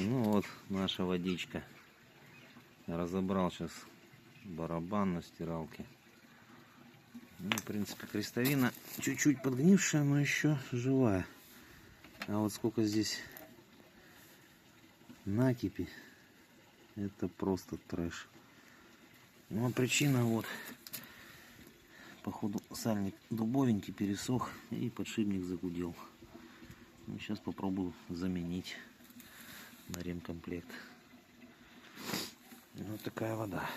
Ну вот наша водичка. Я разобрал сейчас барабан на стиралке. Ну, в принципе, крестовина чуть-чуть подгнившая, но еще живая. А вот сколько здесь накипи, это просто трэш. Ну а причина вот, походу сальник дубовенький пересох и подшипник загудел. Ну, сейчас попробую заменить на ремкомплект. Вот такая вода.